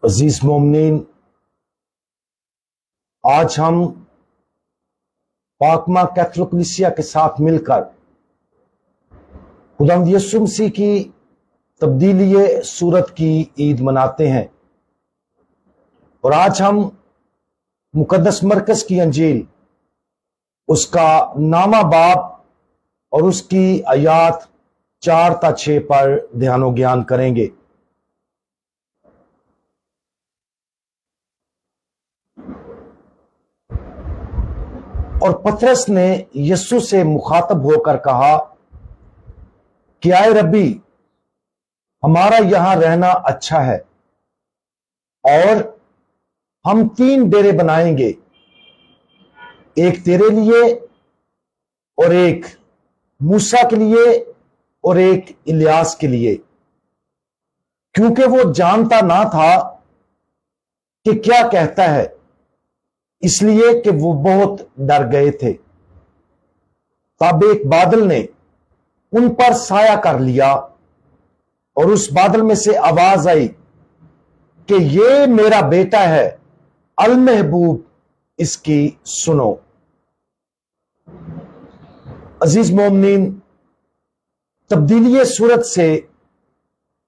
अजीज मोमिनीन, आज हम पाकमा कैथोलिक कलीसिया के साथ मिलकर खुदावंद यीशु मसीह की तब्दीली सूरत की ईद मनाते हैं। और आज हम मुकद्दस मरकज की अंजील, उसका नामा बाब और उसकी आयात 4 ता 6 पर ध्यानो ज्ञान करेंगे। और पतरस ने यीशु से मुखातब होकर कहा कि आए रब्बी, हमारा यहां रहना अच्छा है और हम 3 डेरे बनाएंगे, एक तेरे लिए और एक मूसा के लिए और एक इलियास के लिए। क्योंकि वो जानता ना था कि क्या कहता है, इसलिए कि वो बहुत डर गए थे। तब एक बादल ने उन पर साया कर लिया और उस बादल में से आवाज आई कि ये मेरा बेटा है, अल महबूब, इसकी सुनो। अजीज मोमिनीन, तब्दीली सूरत से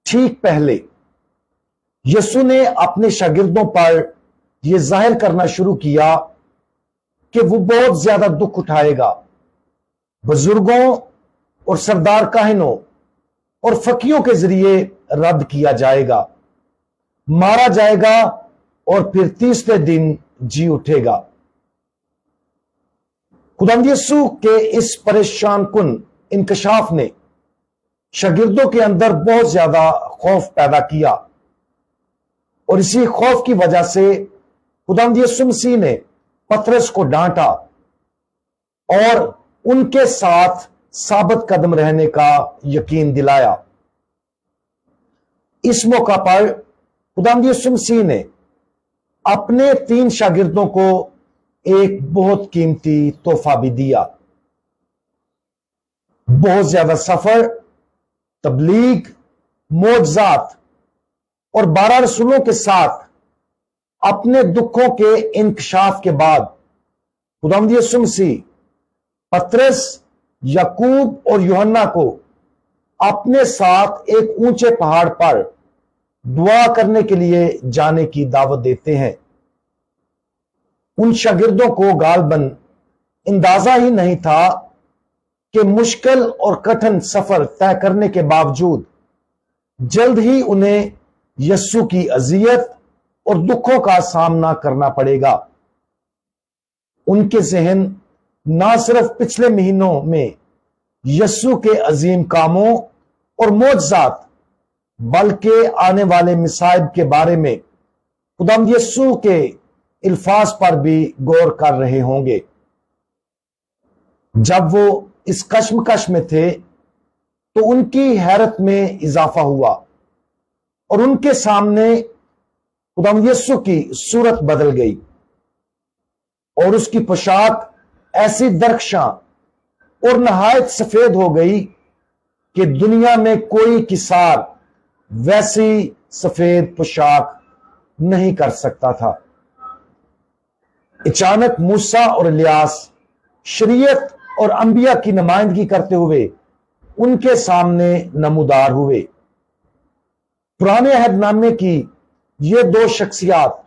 ठीक पहले यीशु ने अपने शागिर्दों पर यह जाहिर करना शुरू किया कि वो बहुत ज्यादा दुख उठाएगा। बुजुर्गों और सरदार काहिनों और फकीरों के जरिए रद्द किया जाएगा, मारा जाएगा और फिर तीसरे दिन जी उठेगा। खुदावंद यीशु के इस परेशान कुन इंकशाफ ने शागिर्दों के अंदर बहुत ज्यादा खौफ पैदा किया और इसी खौफ की वजह से खुदावंद यीशु मसीह ने पतरस को डांटा और उनके साथ साबित कदम रहने का यकीन दिलाया। इस मौका पर खुदावंद यीशु मसीह ने अपने 3 शागिर्दों को एक बहुत कीमती तोहफा भी दिया। बहुत ज्यादा सफर, तबलीग, मोजज़ात और 12 रसूलों के साथ अपने दुखों के इंकशाफ के बाद खुदावंद यीशु मसीह पतरस, याकूब और यूहन्ना को अपने साथ एक ऊंचे पहाड़ पर दुआ करने के लिए जाने की दावत देते हैं। उन शागिर्दों को गालबन अंदाजा ही नहीं था कि मुश्किल और कठिन सफर तय करने के बावजूद जल्द ही उन्हें यीशु की अजियत और दुखों का सामना करना पड़ेगा। उनके जहन ना सिर्फ पिछले महीनों में यीशु के अजीम कामों और मोजज़ात, बल्कि आने वाले मिसाइब के बारे में खुदावंद यीशु के इल्फाज पर भी गौर कर रहे होंगे। जब वो इस कश्मकश में थे तो उनकी हैरत में इजाफा हुआ और उनके सामने खुदावंद यीशु की सूरत बदल गई और उसकी पोशाक ऐसी दरख्शां और नहायत सफेद हो गई कि दुनिया में कोई किसार वैसी सफेद पोशाक नहीं कर सकता था। अचानक मूसा और इलियास शरीयत और अंबिया की नुमाइंदगी करते हुए उनके सामने नमूदार हुए। पुराने अहदनामे की ये 2 शख्सियात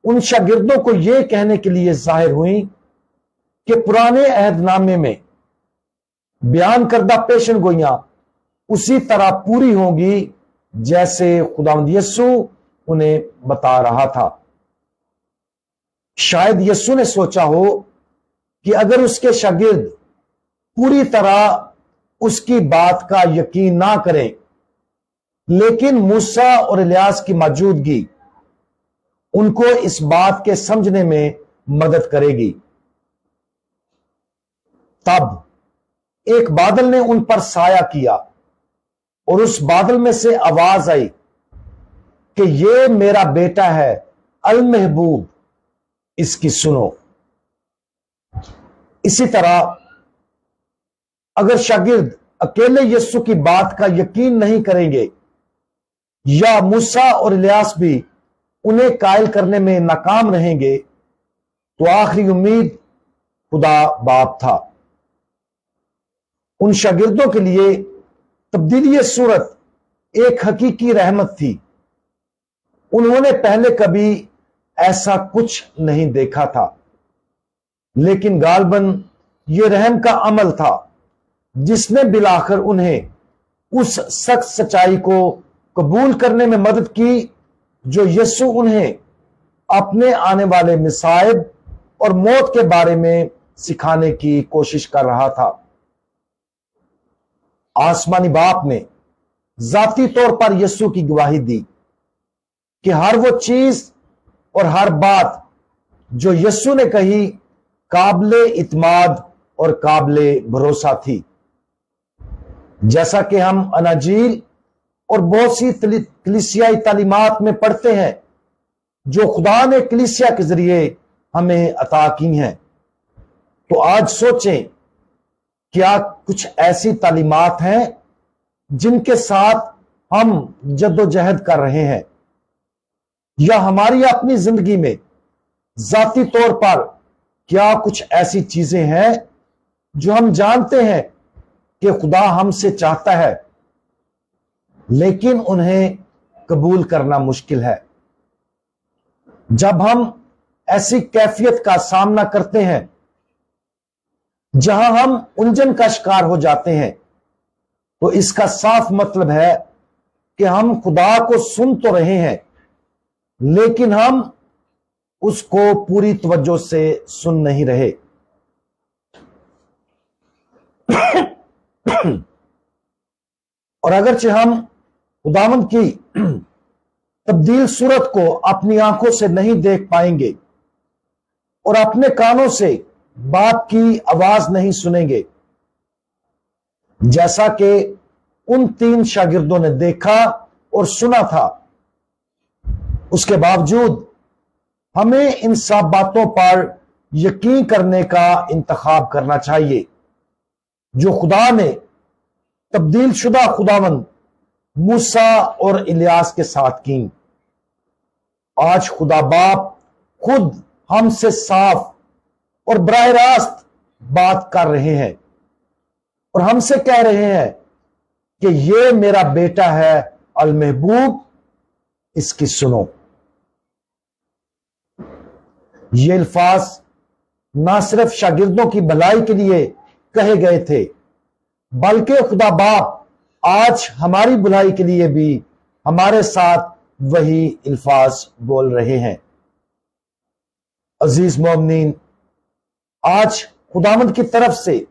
उन शागिर्दों को यह कहने के लिए जाहिर हुई कि पुराने अहदनामे में बयान करदा पेशन गोइयां उसी तरह पूरी होंगी जैसे खुदावंद यीशु उन्हें बता रहा था। शायद यीशु ने सोचा हो कि अगर उसके शागिर्द पूरी तरह उसकी बात का यकीन ना करें, लेकिन मूसा और इलियास की मौजूदगी उनको इस बात के समझने में मदद करेगी। तब एक बादल ने उन पर साया किया और उस बादल में से आवाज आई कि ये मेरा बेटा है, अल महबूब, इसकी सुनो। इसी तरह अगर शागिर्द अकेले यीशु की बात का यकीन नहीं करेंगे या मूसा और इलियास भी उन्हें कायल करने में नाकाम रहेंगे तो आखिरी उम्मीद खुदा बाप था। उन शागिर्दों के लिए तब्दीली सूरत एक हकीकी रहमत थी। उन्होंने पहले कभी ऐसा कुछ नहीं देखा था, लेकिन गालबन यह रहम का अमल था जिसने बिलाखिर उन्हें उस सख्त सच्चाई को कबूल करने में मदद की जो यीशु उन्हें अपने आने वाले मिसाइब और मौत के बारे में सिखाने की कोशिश कर रहा था। आसमानी बाप ने जाती तौर पर यीशु की गवाही दी कि हर वो चीज और हर बात जो यीशु ने कही काबिले इत्माद और काबिले भरोसा थी। जैसा कि हम अनाजील और बहुत सी कलीसियाई तालीमात में पढ़ते हैं जो खुदा ने कलीसिया के जरिए हमें अता की हैं, तो आज सोचें क्या कुछ ऐसी तालीमात हैं जिनके साथ हम जद्दोजहद कर रहे हैं, या हमारी अपनी जिंदगी में जाती तौर पर क्या कुछ ऐसी चीजें हैं जो हम जानते हैं कि खुदा हमसे चाहता है लेकिन उन्हें कबूल करना मुश्किल है। जब हम ऐसी कैफियत का सामना करते हैं जहां हम उलझन का शिकार हो जाते हैं, तो इसका साफ मतलब है कि हम खुदा को सुन तो रहे हैं लेकिन हम उसको पूरी तवज्जो से सुन नहीं रहे। और अगरचे हम खुदावंद की तब्दील सूरत को अपनी आंखों से नहीं देख पाएंगे और अपने कानों से बाप की आवाज नहीं सुनेंगे, जैसा कि उन 3 शागिर्दों ने देखा और सुना था, उसके बावजूद हमें इन सब बातों पर यकीन करने का इंतखाब करना चाहिए जो खुदा ने तब्दील शुदा खुदावंद मूसा और इलियास के साथ की। आज खुदा बाप खुद हमसे साफ और बराह रास्त बात कर रहे हैं और हमसे कह रहे हैं कि ये मेरा बेटा है अल महबूब, इसकी सुनो। ये अल्फाज ना सिर्फ शागिर्दों की भलाई के लिए कहे गए थे बल्कि खुदा बाप आज हमारी भलाई के लिए भी हमारे साथ वही अल्फाज बोल रहे हैं। अजीज मोमिनीन, आज खुदावंद की तरफ से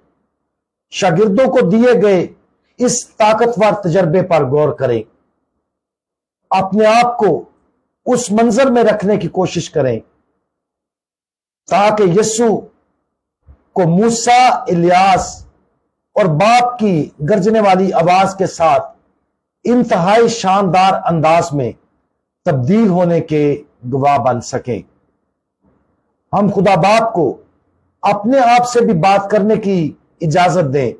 शागिर्दों को दिए गए इस ताकतवर तजर्बे पर गौर करें। अपने आप को उस मंजर में रखने की कोशिश करें ताकि यीशु को मूसा, इलियास और बाप की गर्जने वाली आवाज के साथ इंतहाई शानदार अंदाज में तब्दील होने के गवाह बन सकें। हम खुदा बाप को अपने आप से भी बात करने की इजाजत दें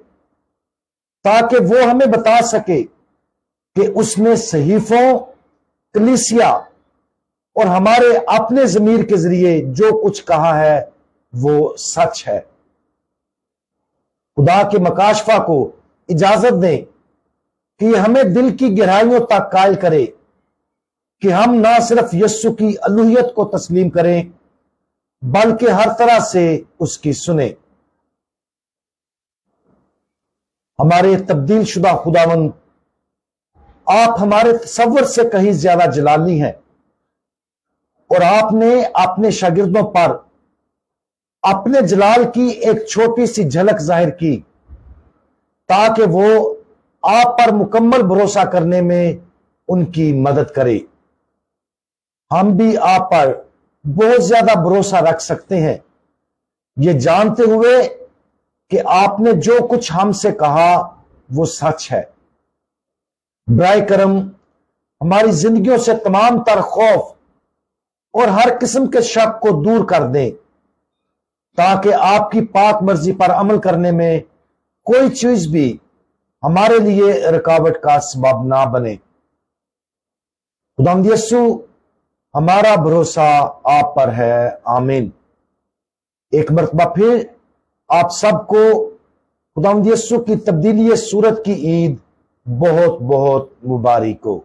ताकि वो हमें बता सके कि उसने सहीफों, कलीसिया और हमारे अपने ज़मीर के जरिए जो कुछ कहा है वो सच है। खुदा के मकाशफा को इजाजत दें कि हमें दिल की गहराइयों तक कायल करे कि हम ना सिर्फ यीशु की अलूहियत को तस्लीम करें बल्कि हर तरह से उसकी सुने। हमारे तब्दील शुदा खुदावंद, आप हमारे तसव्वुर से कहीं ज्यादा जलाली हैं और आपने अपने शागिर्दों पर अपने जलाल की एक छोटी सी झलक जाहिर की ताकि वो आप पर मुकम्मल भरोसा करने में उनकी मदद करे। हम भी आप पर बहुत ज्यादा भरोसा रख सकते हैं, ये जानते हुए कि आपने जो कुछ हमसे कहा वो सच है। बराए करम हमारी जिंदगियों से तमाम तर खौफ और हर किस्म के शक को दूर कर दें ताकि आपकी पाक मर्जी पर अमल करने में कोई चीज भी हमारे लिए रुकावट का सबब ना बने। खुदावंद यीशु, हमारा भरोसा आप पर है। आमीन। एक मरतबा फिर आप सबको खुदावंद यीशु की तब्दीली सूरत की ईद बहुत बहुत मुबारक हो।